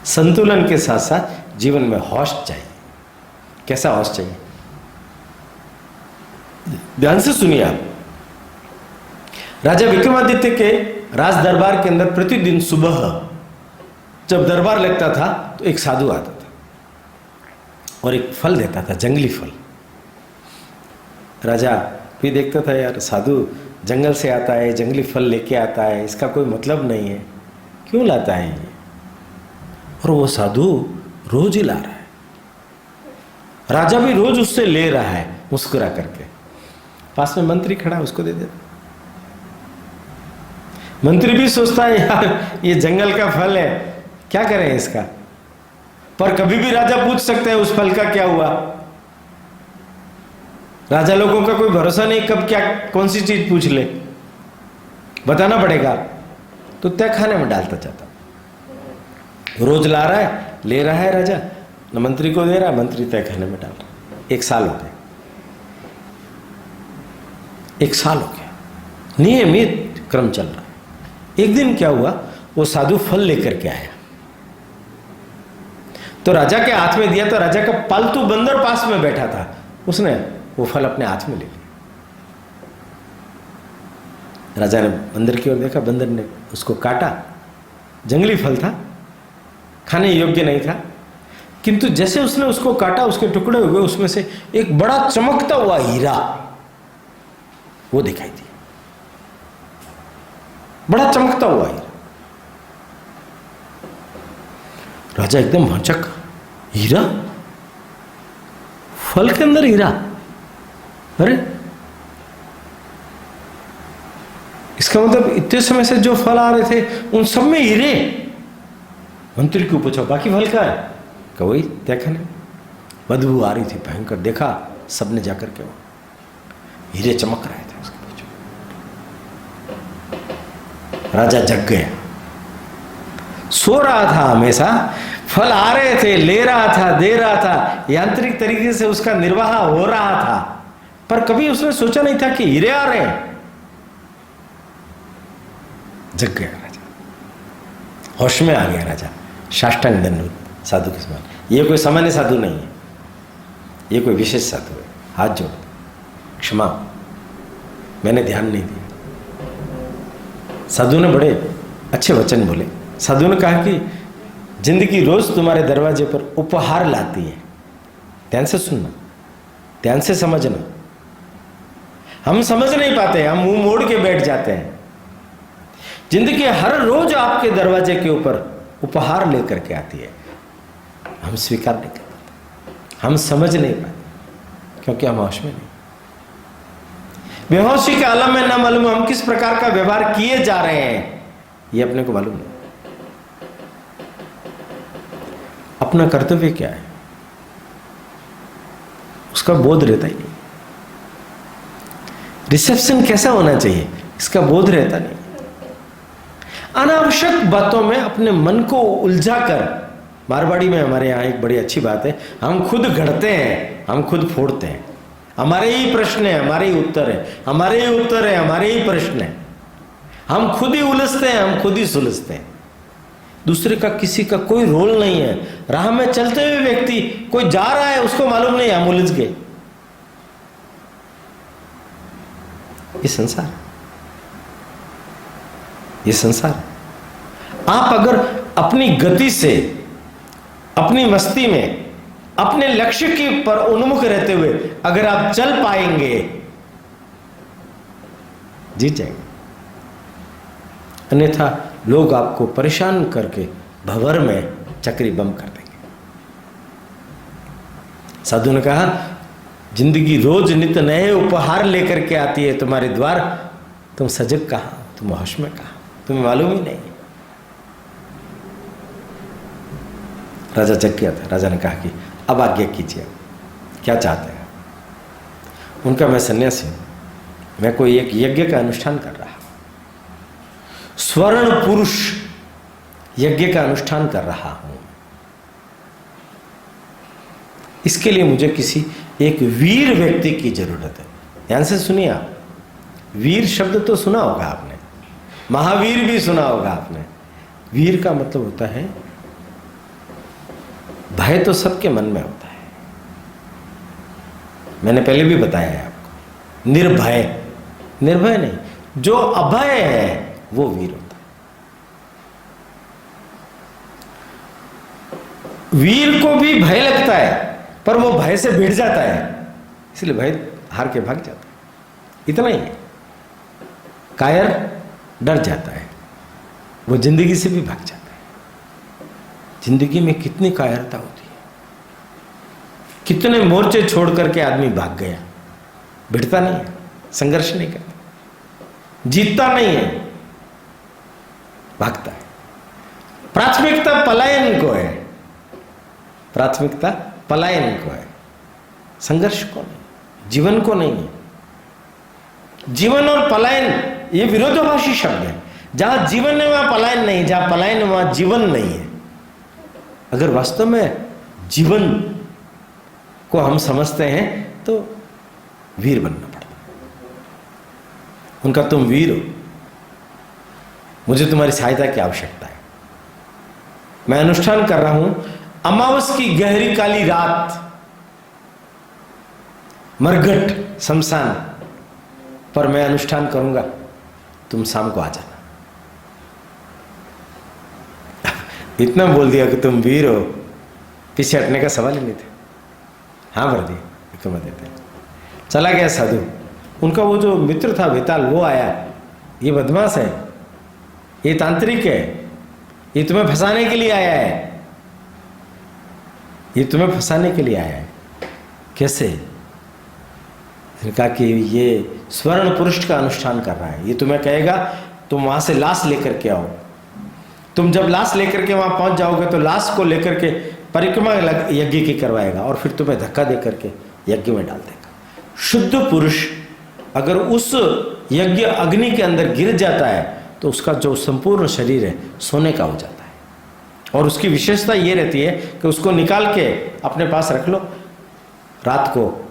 संतुलन के साथ साथ जीवन में होश चाहिए। कैसा होश चाहिए? ध्यान से सुनिए आप। राजा विक्रमादित्य के राज दरबार के अंदर प्रतिदिन सुबह जब दरबार लगता था तो एक साधु आता था और एक फल देता था, जंगली फल। राजा भी देखता था, यार साधु जंगल से आता है, जंगली फल लेके आता है, इसका कोई मतलब नहीं है, क्यों लाता है ये? और वो साधु रोज ही ला रहा है। राजा भी रोज उससे ले रहा है मुस्कुरा करके। पास में मंत्री खड़ा, उसको दे देता। मंत्री भी सोचता है, यार ये जंगल का फल है, क्या करें इसका? पर कभी भी राजा पूछ सकते हैं उस फल का क्या हुआ। राजा लोगों का कोई भरोसा नहीं, कब क्या कौन सी चीज पूछ ले, बताना पड़ेगा। तो तय खाने में डालता जाता, रोज ला रहा है, ले रहा है राजा, न मंत्री को दे रहा है, मंत्री तय खाने में डाल रहा है। 1 साल हो गया, 1 साल हो गया, नियमित क्रम चल रहा है। एक दिन क्या हुआ, वो साधु फल लेकर के आया, तो राजा के हाथ में दिया, तो राजा का पालतू बंदर पास में बैठा था, उसने वो फल अपने हाथ में ले लिया। राजा ने बंदर की ओर देखा, बंदर ने उसको काटा। जंगली फल था, खाने योग्य नहीं था, किंतु जैसे उसने उसको काटा, उसके टुकड़े हुए, उसमें से एक बड़ा चमकता हुआ हीरा वो दिखाई दिया, बड़ा चमकता हुआ हीरा। राजा एकदम भौचक, हीरा, फल के अंदर हीरा, अरे इसका मतलब इतने समय से जो फल आ रहे थे उन सब में हीरे। मंत्री को पूछा बाकी फल क्या है? कहा वही देखा नहीं, बदबू आ रही थी भयंकर। देखा सबने जाकर के, वो हीरे चमक रहे थे उसके पीछे। राजा जग गया, सो रहा था हमेशा, फल आ रहे थे, ले रहा था, दे रहा था, यांत्रिक तरीके से उसका निर्वाह हो रहा था, पर कभी उसने सोचा नहीं था कि हीरे आ रहे हैं। जग गया राजा, होश में आ गया राजा, साष्टांग दंडवत साधु के समान। ये कोई सामान्य साधु नहीं है, ये कोई विशेष साधु है। हाथ जोड़, क्षमा, मैंने ध्यान नहीं दिया। साधु ने बड़े अच्छे वचन बोले। साधु ने कहा कि जिंदगी रोज तुम्हारे दरवाजे पर उपहार लाती है, ध्यान से सुनना, ध्यान से समझना। हम समझ नहीं पाते, हम मुंह मोड़ के बैठ जाते हैं। जिंदगी हर रोज आपके दरवाजे के ऊपर उपहार लेकर के आती है, हम स्वीकार नहीं कर पाते, हम समझ नहीं पाते, क्योंकि हम होश में नहीं। बेहोशी के आलम में ना मालूम हम किस प्रकार का व्यवहार किए जा रहे हैं, ये अपने को मालूम नहीं। अपना कर्तव्य क्या है उसका बोध रहता ही नहीं। रिसेप्शन कैसा होना चाहिए इसका बोध रहता नहीं। अनावश्यक बातों में अपने मन को उलझा कर, मारवाड़ी में हमारे यहाँ एक बड़ी अच्छी बात है, हम खुद घड़ते हैं, हम खुद फोड़ते हैं। हमारे ही प्रश्न है, हमारे ही उत्तर है, हमारे ही उत्तर है, हमारे ही प्रश्न है। हम खुद ही उलझते हैं, हम खुद ही सुलझते हैं। दूसरे का, किसी का कोई रोल नहीं है। राह में चलते हुए व्यक्ति कोई जा रहा है, उसको मालूम नहीं, हम उलझ गए। ये संसार, ये संसार। आप अगर अपनी गति से, अपनी मस्ती में, अपने लक्ष्य के पर उन्मुख रहते हुए अगर आप चल पाएंगे, जीत जाएंगे। अन्यथा लोग आपको परेशान करके भंवर में चक्री बम कर देंगे। साधु ने कहा जिंदगी रोज नित नए उपहार लेकर के आती है तुम्हारे द्वार, तुम सजग कहां, तुम होश में कहां, तुम्हें मालूम ही नहीं। राजा जग गया था। राजा ने कहा कि अब आज्ञा कीजिए, क्या चाहते हैं? उनका मैं सन्यासी हूं, मैं कोई एक यज्ञ का अनुष्ठान कर रहा हूं, स्वर्ण पुरुष यज्ञ का अनुष्ठान कर रहा हूं। इसके लिए मुझे किसी एक वीर व्यक्ति की जरूरत है। ध्यान से सुनिए आप, वीर शब्द तो सुना होगा आपने, महावीर भी सुना होगा आपने। वीर का मतलब होता है, भय तो सबके मन में होता है, मैंने पहले भी बताया है आपको। निर्भय, निर्भय नहीं, जो अभय है वो वीर होता है। वीर को भी भय लगता है, पर वो भय से भिड़ जाता है, इसलिए भय हार के भाग जाता है, इतना ही है। कायर डर जाता है, वो जिंदगी से भी भाग जाता है। जिंदगी में कितनी कायरता होती है, कितने मोर्चे छोड़ करके आदमी भाग गया, भिड़ता नहीं है, संघर्ष नहीं करता, जीतता नहीं है, भागता है। प्राथमिकता पलायन को है, प्राथमिकता पलायन को है, संघर्ष को नहीं, जीवन को नहीं है। जीवन और पलायन ये विरोधाभासी शब्द है। जहां जीवन है वहां पलायन नहीं, जहां पलायन है वहां जीवन नहीं है। अगर वास्तव में जीवन को हम समझते हैं तो वीर बनना पड़ता है। उनका तुम वीर हो, मुझे तुम्हारी सहायता की आवश्यकता है। मैं अनुष्ठान कर रहा हूं, अमावस की गहरी काली रात, मरघट शमशान पर मैं अनुष्ठान करूंगा, तुम शाम को आ जाना। इतना बोल दिया कि तुम वीर हो, पीछे हटने का सवाल ही नहीं था। हाँ भर दिए, मत देते। चला गया साधु। उनका वो जो मित्र था वेताल, वो आया, ये बदमाश है, ये तांत्रिक है, ये तुम्हें फंसाने के लिए आया है, ये तुम्हें फंसाने के लिए आया है। कैसे? कहा कि ये स्वर्ण पुरुष का अनुष्ठान कर रहा है, ये तुम्हें कहेगा तुम वहां से लाश लेकर के आओ। तुम जब लाश लेकर के वहां पहुंच जाओगे तो लाश को लेकर के परिक्रमा यज्ञ की करवाएगा और फिर तुम्हें धक्का दे करके यज्ञ में डाल देगा। शुद्ध पुरुष अगर उस यज्ञ अग्नि के अंदर गिर जाता है तो उसका जो संपूर्ण शरीर है सोने का हो जाता है। और उसकी विशेषता ये रहती है कि उसको निकाल के अपने पास रख लो, रात को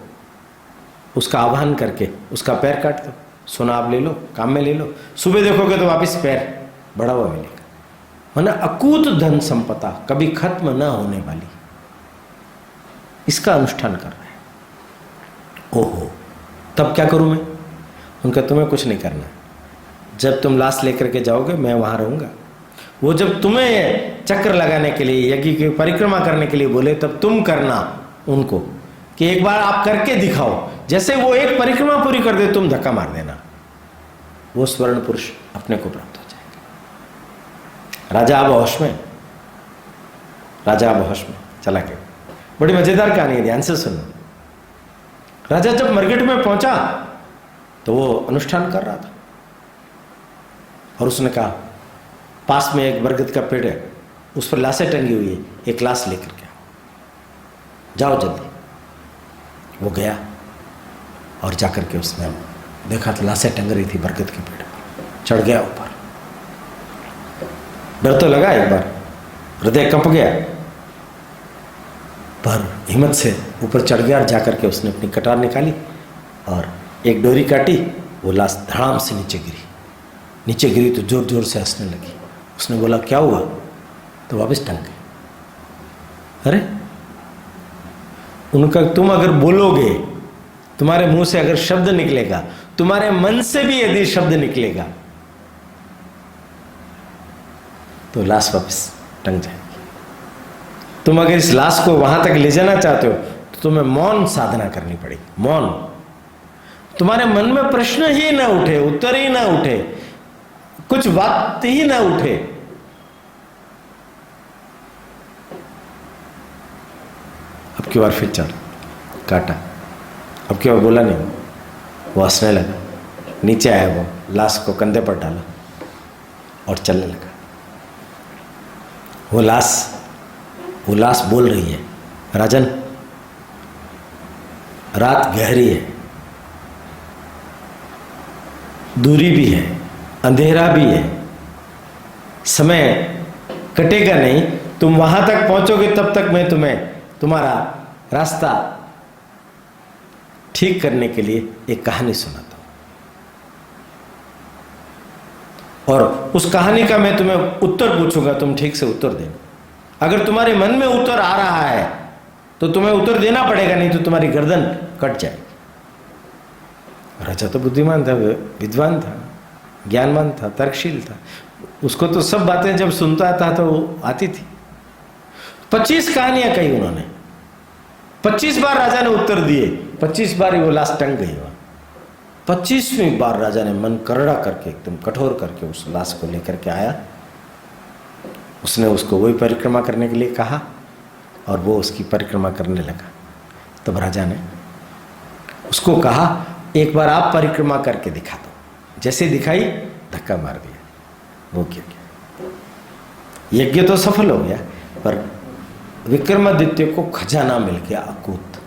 उसका आवाहन करके उसका पैर काट दो, सोना आप ले लो, काम में ले लो, सुबह देखोगे तो वापस पैर बढ़ा हुआ मिलेगा। माना अकूत धन संपदा, कभी खत्म न होने वाली, इसका अनुष्ठान कर रहा है। ओहो, तब क्या करूं मैं? उनका तुम्हें कुछ नहीं करना, जब तुम लाश लेकर के जाओगे मैं वहां रहूंगा। वो जब तुम्हें चक्र लगाने के लिए, यज्ञ की परिक्रमा करने के लिए बोले, तब तुम करना उनको कि एक बार आप करके दिखाओ। जैसे वो एक परिक्रमा पूरी कर दे, तुम धक्का मार देना, वो स्वर्ण पुरुष अपने को प्राप्त हो जाएगा। राजा अब होश में, राजा अब होश में चला गया। बड़ी मजेदार कहानी है, ध्यान से सुनो। राजा जब मरघट में पहुंचा तो वो अनुष्ठान कर रहा था और उसने कहा पास में एक बरगद का पेड़ है, उस पर लाशें टंगी हुई है, एक लाश लेकर के जाओ जल्दी। वो गया और जाकर के उसने देखा तो लाशें टंग रही थी बरगद के पेड़ पर। चढ़ गया ऊपर, डर तो लगा, एक बार हृदय कंप गया, पर हिम्मत से ऊपर चढ़ गया और जाकर के उसने अपनी कटार निकाली और एक डोरी काटी। वो लाश धड़ाम से नीचे गिरी। नीचे गिरी तो जोर जोर से हंसने लगी। उसने बोला क्या हुआ? तो वापस टंग गए। अरे उनका, तुम अगर बोलोगे, तुम्हारे मुंह से अगर शब्द निकलेगा, तुम्हारे मन से भी यदि शब्द निकलेगा तो लाश वापस टंग जाएगी। तुम अगर इस लाश को वहां तक ले जाना चाहते हो तो तुम्हें मौन साधना करनी पड़ेगी। मौन, तुम्हारे मन में प्रश्न ही ना उठे, उत्तर ही ना उठे, कुछ बात ही ना उठे। अब की बार फिर चल काटा, अब की बार बोला नहीं। वो हंसने लगा, नीचे आया, वो लाश को कंधे पर डाला और चलने लगा। वो लाश बोल रही है, राजन रात गहरी है, दूरी भी है, अंधेरा भी है, समय कटेगा नहीं, तुम वहां तक पहुंचोगे तब तक मैं तुम्हें तुम्हारा रास्ता ठीक करने के लिए एक कहानी सुनाता हूं और उस कहानी का मैं तुम्हें उत्तर पूछूंगा, तुम ठीक से उत्तर देना। अगर तुम्हारे मन में उत्तर आ रहा है तो तुम्हें उत्तर देना पड़ेगा, नहीं तो तुम्हारी गर्दन कट जाएगी। राजा तो बुद्धिमान था, विद्वान था, ज्ञानवान था, तर्कशील था, उसको तो सब बातें जब सुनता था तो आती थी। 25 कहानियां कही उन्होंने, 25 बार राजा ने उत्तर दिए, 25 बार ही वो लाश टंग गई वहां। 25वीं बार राजा ने मन करड़ा करके, एकदम कठोर करके उस लाश को लेकर के आया। उसने उसको वही परिक्रमा करने के लिए कहा और वो उसकी परिक्रमा करने लगा। तब राजा ने उसको कहा एक बार आप परिक्रमा करके दिखा दो। जैसे दिखाई, धक्का मार दिया, वो गिर गया। यज्ञ तो सफल हो गया, पर विक्रमादित्य को खजाना मिल गया अकूत,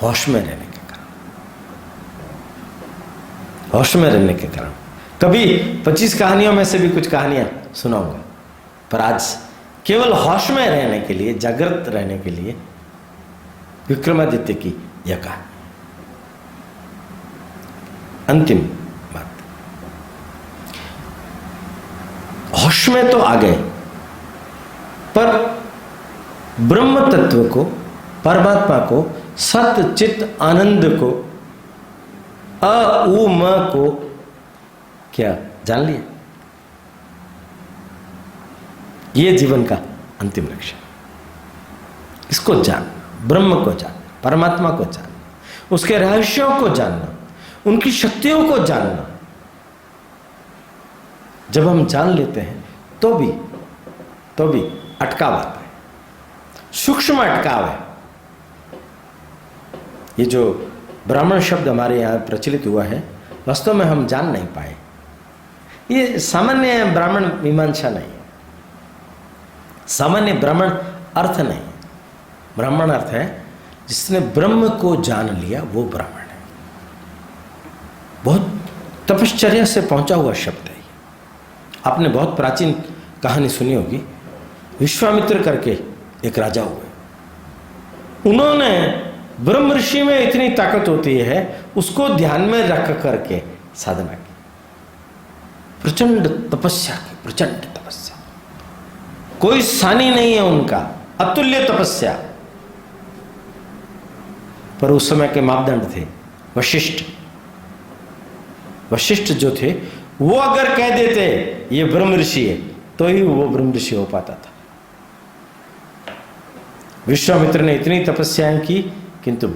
होश में रहने के कारण, होश में रहने के कारण। कभी 25 कहानियों में से भी कुछ कहानियां सुनाऊंगा, पर आज केवल होश में रहने के लिए, जागृत रहने के लिए विक्रमादित्य की यह कहानी। अंतिम बात, होश में तो आ गए, पर ब्रह्म तत्व को, परमात्मा को, सत चित आनंद को, अ उ म को क्या जान लिया? ये जीवन का अंतिम लक्ष्य। इसको जान, ब्रह्म को जान, परमात्मा को जान, उसके रहस्यों को जानना, उनकी शक्तियों को जानना। जब हम जान लेते हैं तो भी अटकाव आता है, सूक्ष्म अटकाव है। ये जो ब्राह्मण शब्द हमारे यहां प्रचलित हुआ है, वास्तव में हम जान नहीं पाए। ये सामान्य ब्राह्मण मीमांसा नहीं है, सामान्य ब्राह्मण अर्थ नहीं है। ब्राह्मण अर्थ है जिसने ब्रह्म को जान लिया, वो ब्राह्मण है। बहुत तपश्चर्या से पहुंचा हुआ शब्द है। आपने बहुत प्राचीन कहानी सुनी होगी। विश्वामित्र करके एक राजा हुए, उन्होंने ब्रह्म ऋषि में इतनी ताकत होती है, उसको ध्यान में रख करके साधना की, प्रचंड तपस्या की, प्रचंड तपस्या, कोई सानी नहीं है उनका, अतुल्य तपस्या। पर उस समय के मापदंड थे वशिष्ठ। वशिष्ठ जो थे वो अगर कह देते ये ब्रह्म ऋषि है, तो ही वो ब्रह्म ऋषि हो पाता था। विश्वामित्र ने इतनी तपस्याएं की, किंतु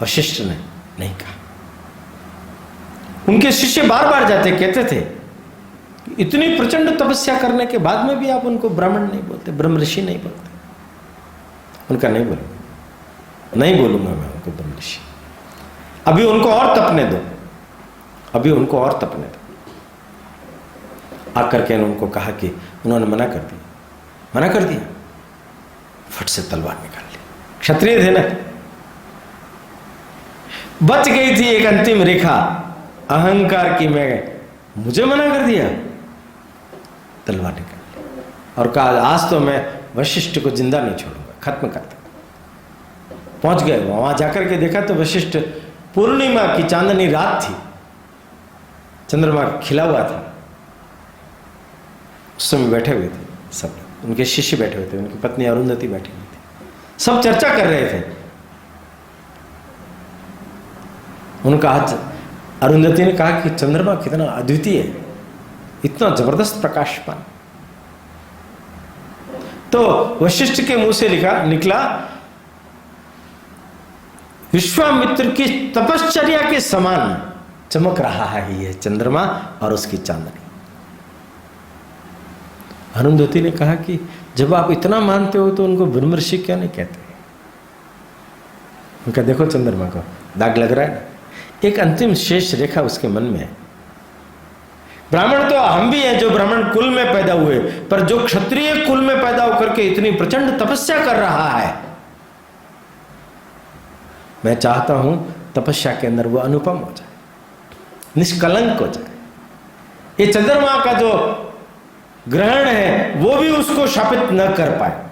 वशिष्ठ ने नहीं कहा। उनके शिष्य बार बार जाते, कहते थे इतनी प्रचंड तपस्या करने के बाद में भी आप उनको ब्राह्मण नहीं बोलते, ब्रह्म ऋषि नहीं बोलते। उनका नहीं बोलूंगा मैं उनको ब्रह्म ऋषि। अभी उनको और तपने दो, अभी उनको और तपने दो। आकर के उनको कहा कि उन्होंने मना कर दिया, फट से तलवार निकाल ली। क्षत्रिय थे ना, बच गई थी एक अंतिम रेखा अहंकार की, मुझे मना कर दिया, तलवार निकाल ली और कहा आज तो मैं वशिष्ठ को जिंदा नहीं छोड़ूंगा, खत्म कर दूंगा। पहुंच गए वहां जाकर के देखा तो वशिष्ठ, पूर्णिमा की चांदनी रात थी, चंद्रमा खिला हुआ था, उस समय बैठे हुए थे सब, उनके शिष्य बैठे हुए थे, उनकी पत्नी अरुंधति बैठी हुई थी, सब चर्चा कर रहे थे। उनका आज अरुंधति ने कहा कि चंद्रमा कितना अद्वितीय है, इतना जबरदस्त प्रकाशमान। तो वशिष्ठ के मुंह से निकला विश्वामित्र की तपश्चर्या के समान चमक रहा है ये चंद्रमा और उसकी चांदनी। अरुंधति ने कहा कि जब आप इतना मानते हो तो उनको ब्रह्म ऋषि क्यों नहीं कहते? उनका देखो चंद्रमा को दाग लग रहा है ना, एक अंतिम शेष रेखा उसके मन में है। ब्राह्मण तो हम भी हैं जो ब्राह्मण कुल में पैदा हुए, पर जो क्षत्रिय कुल में पैदा होकर के इतनी प्रचंड तपस्या कर रहा है, मैं चाहता हूं तपस्या के अंदर वो अनुपम हो जाए, निष्कलंक हो जाए। ये चंद्रमा का जो ग्रहण है वो भी उसको शापित न कर पाए।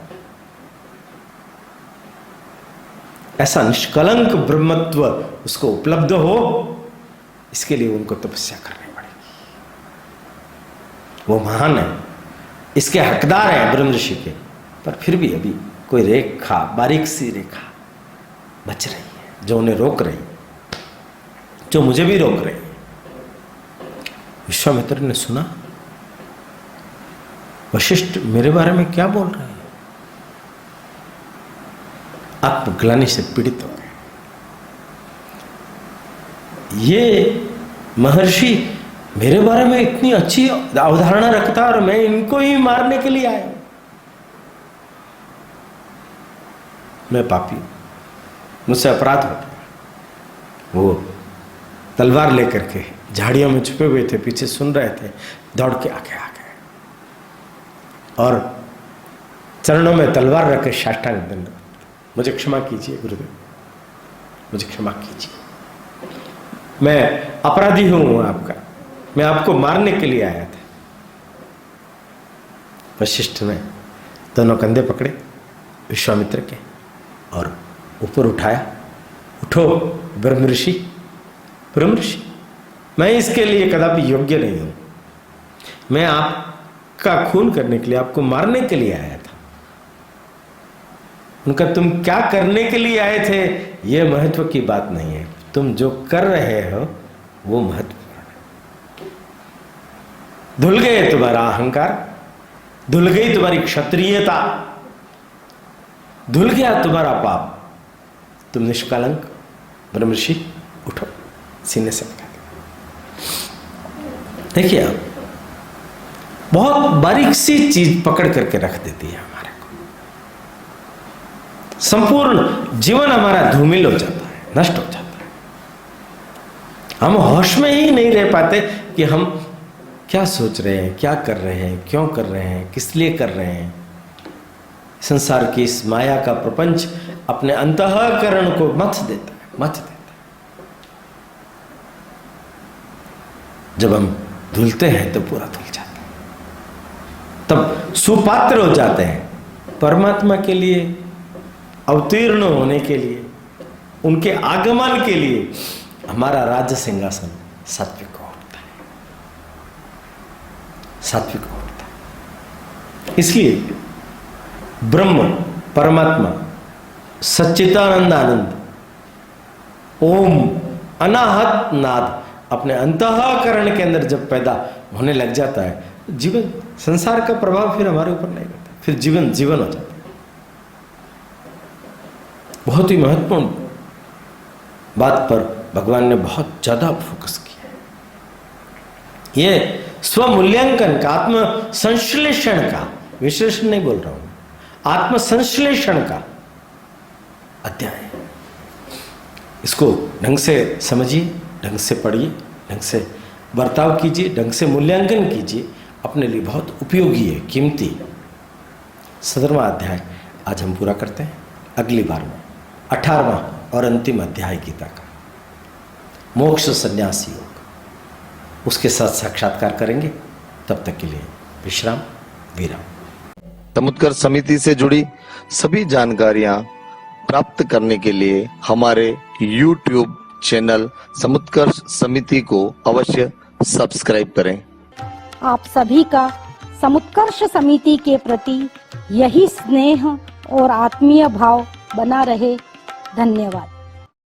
ऐसा निष्कलंक ब्रह्मत्व उसको उपलब्ध हो, इसके लिए उनको तपस्या करनी पड़ेगी। वो महान है, इसके हकदार हैं ब्रह्म ऋषि के, पर फिर भी अभी कोई रेखा, बारीक सी रेखा बच रही है जो उन्हें रोक रही, जो मुझे भी रोक रही। विश्वामित्र ने सुना वशिष्ठ मेरे बारे में क्या बोल रहे हैं, आत्मग्लानि से पीड़ित हो गए। ये महर्षि मेरे बारे में इतनी अच्छी अवधारणा रखता और मैं इनको ही मारने के लिए आया। मैं पापी हूं, मुझसे अपराध हो गया। वो तलवार लेकर के झाड़ियों में छुपे हुए थे, पीछे सुन रहे थे, दौड़ के आगे आ गए। और चरणों में तलवार रख के साष्टांग दंडवत, मुझे क्षमा कीजिए गुरुदेव, मुझे क्षमा कीजिए, मैं अपराधी हूं आपका, मैं आपको मारने के लिए आया था। वशिष्ठ ने दोनों कंधे पकड़े विश्वामित्र के और ऊपर उठाया, उठो ब्रह्म ऋषि, ब्रह्म ऋषि, मैं इसके लिए कदापि योग्य नहीं हूं, मैं आपका खून करने के लिए, आपको मारने के लिए आया था। उनका तुम क्या करने के लिए आए थे यह महत्व की बात नहीं है, तुम जो कर रहे हो वो महत्वपूर्ण है। धुल गए तुम्हारा अहंकार, धुल गई तुम्हारी क्षत्रियता, धुल गया तुम्हारा पाप, तुम निष्कलंक ब्रह्म ऋषि, उठो, सीने से लगा। देखिए आप, बहुत बारीक सी चीज पकड़ करके रख देती है हमारे को, संपूर्ण जीवन हमारा धूमिल हो जाता है, नष्ट हो जाता है। हम होश में ही नहीं रह पाते कि हम क्या सोच रहे हैं, क्या कर रहे हैं, क्यों कर रहे हैं, किस लिए कर रहे हैं। संसार की इस माया का प्रपंच अपने अंतःकरण को मथ देता है, मथ देता है। जब हम धुलते हैं तो पूरा धुल जाता है, तब सुपात्र हो जाते हैं परमात्मा के लिए, अवतीर्ण होने के लिए, उनके आगमन के लिए। हमारा राज्य सिंहासन सात्विक होता है, सात्विक होता है। इसलिए ब्रह्म परमात्मा सच्चिदानंद आनंद ओम अनाहत नाद अपने अंतःकरण के अंदर जब पैदा होने लग जाता है, जीवन, संसार का प्रभाव फिर हमारे ऊपर नहीं रहता, फिर जीवन जीवन हो जाता है। बहुत ही महत्वपूर्ण बात पर भगवान ने बहुत ज्यादा फोकस किया। ये स्वमूल्यांकन का, आत्म संश्लेषण का, विश्लेषण नहीं बोल रहा हूं, आत्म संश्लेषण का अध्याय है। इसको ढंग से समझिए, ढंग से पढ़िए, ढंग से बर्ताव कीजिए, ढंग से मूल्यांकन कीजिए, अपने लिए बहुत उपयोगी है, कीमती। 17वां अध्याय आज हम पूरा करते हैं। अगली बार में 18वां और अंतिम अध्याय गीता का, मोक्ष संन्यास योग, उसके साथ साक्षात्कार करेंगे। तब तक के लिए विश्राम, विराम। समुत्कर्ष समिति से जुड़ी सभी जानकारियां प्राप्त करने के लिए हमारे YouTube चैनल समुत्कर्ष समिति को अवश्य सब्सक्राइब करें। आप सभी का समुत्कर्ष समिति के प्रति यही स्नेह और आत्मीय भाव बना रहे। धन्यवाद।